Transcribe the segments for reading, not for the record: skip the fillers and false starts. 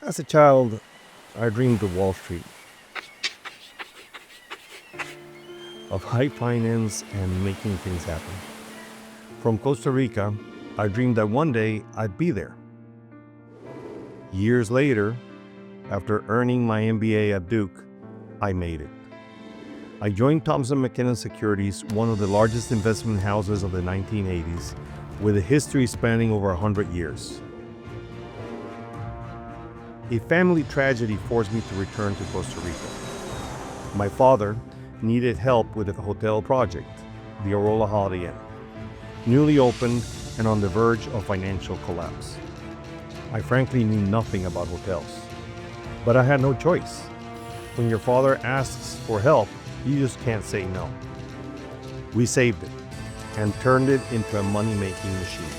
As a child, I dreamed of Wall Street, of high finance and making things happen. From Costa Rica, I dreamed that one day I'd be there. Years later, after earning my MBA at Duke, I made it. I joined Thomson McKinnon Securities, one of the largest investment houses of the 1980s, with a history spanning over 100 years. A family tragedy forced me to return to Costa Rica. My father needed help with a hotel project, the Aurora Holiday Inn, newly opened and on the verge of financial collapse. I frankly knew nothing about hotels, but I had no choice. When your father asks for help, you just can't say no. We saved it and turned it into a money-making machine.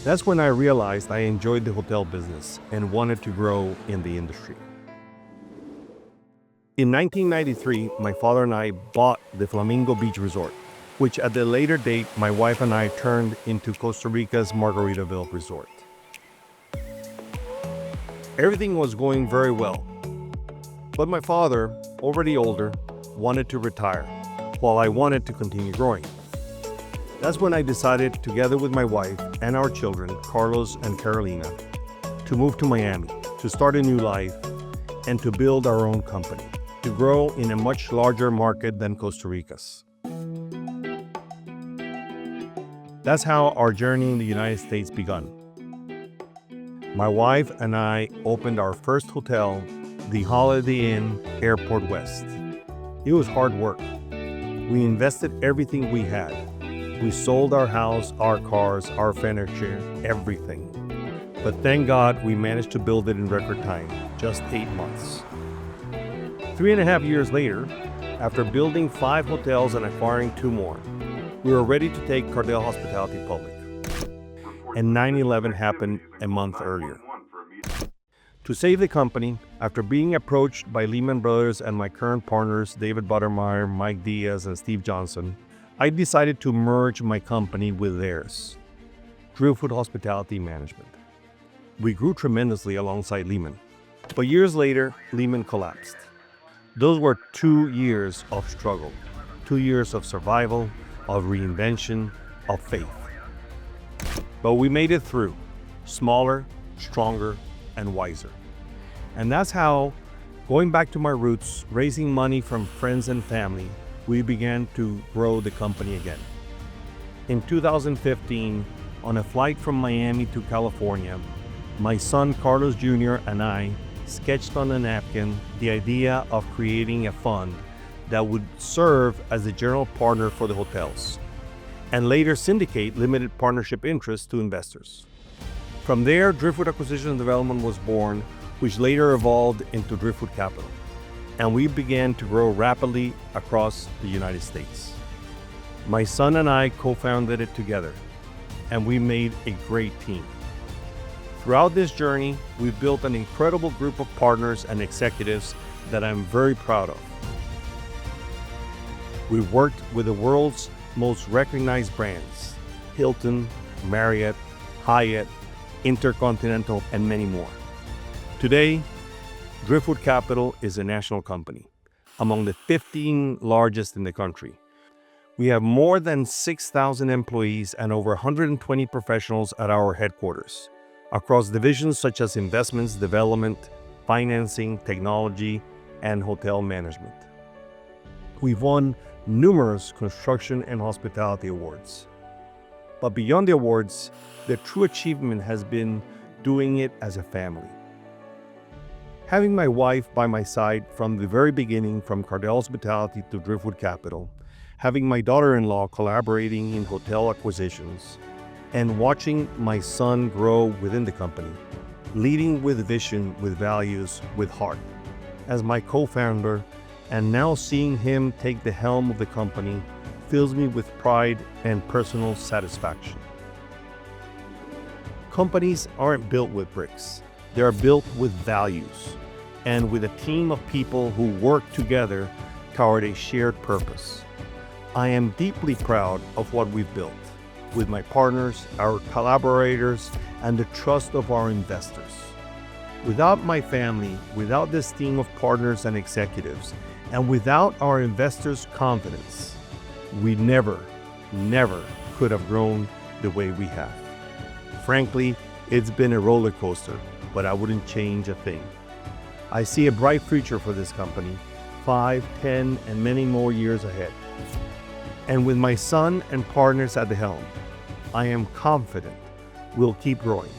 That's when I realized I enjoyed the hotel business and wanted to grow in the industry. In 1993, my father and I bought the Flamingo Beach Resort, which at the later date, my wife and I turned into Costa Rica's Margaritaville Resort. Everything was going very well, but my father, already older, wanted to retire, while I wanted to continue growing. That's when I decided, together with my wife and our children, Carlos and Carolina, to move to Miami, to start a new life, and to build our own company, to grow in a much larger market than Costa Rica's. That's how our journey in the United States began. My wife and I opened our first hotel, the Holiday Inn Airport West. It was hard work. We invested everything we had. We sold our house, our cars, our furniture, everything. But thank God we managed to build it in record time, just 8 months. 3.5 years later, after building 5 hotels and acquiring 2 more, we were ready to take Cardell Hospitality public. And 9/11 happened a month earlier. To save the company, after being approached by Lehman Brothers and my current partners, David Buttermeyer, Mike Diaz, and Steve Johnson, I decided to merge my company with theirs, Drillfoot Hospitality Management. We grew tremendously alongside Lehman, but years later, Lehman collapsed. Those were 2 years of struggle, 2 years of survival, of reinvention, of faith. But we made it through, smaller, stronger, and wiser. And that's how, going back to my roots, raising money from friends and family, we began to grow the company again. In 2015, on a flight from Miami to California, my son Carlos Jr. and I sketched on a napkin the idea of creating a fund that would serve as the general partner for the hotels, and later syndicate limited partnership interests to investors. From there, Driftwood Acquisition and Development was born, which later evolved into Driftwood Capital, and we began to grow rapidly across the United States. My son and I co-founded it together, and we made a great team. Throughout this journey, we've built an incredible group of partners and executives that I'm very proud of. We've worked with the world's most recognized brands: Hilton, Marriott, Hyatt, Intercontinental, and many more. Today, Driftwood Capital is a national company, among the 15 largest in the country. We have more than 6,000 employees and over 120 professionals at our headquarters, across divisions such as investments, development, financing, technology, and hotel management. We've won numerous construction and hospitality awards. But beyond the awards, the true achievement has been doing it as a family. Having my wife by my side from the very beginning, from Cardell Hospitality to Driftwood Capital, having my daughter-in-law collaborating in hotel acquisitions, and watching my son grow within the company, leading with vision, with values, with heart. As my co-founder, and now seeing him take the helm of the company fills me with pride and personal satisfaction. Companies aren't built with bricks. They are built with values and with a team of people who work together toward a shared purpose. I am deeply proud of what we've built with my partners, our collaborators, and the trust of our investors. Without my family, without this team of partners and executives, and without our investors' confidence, we never could have grown the way we have. Frankly, it's been a roller coaster, but I wouldn't change a thing. I see a bright future for this company, 5, 10, and many more years ahead. And with my son and partners at the helm, I am confident we'll keep growing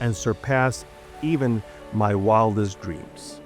and surpass even my wildest dreams.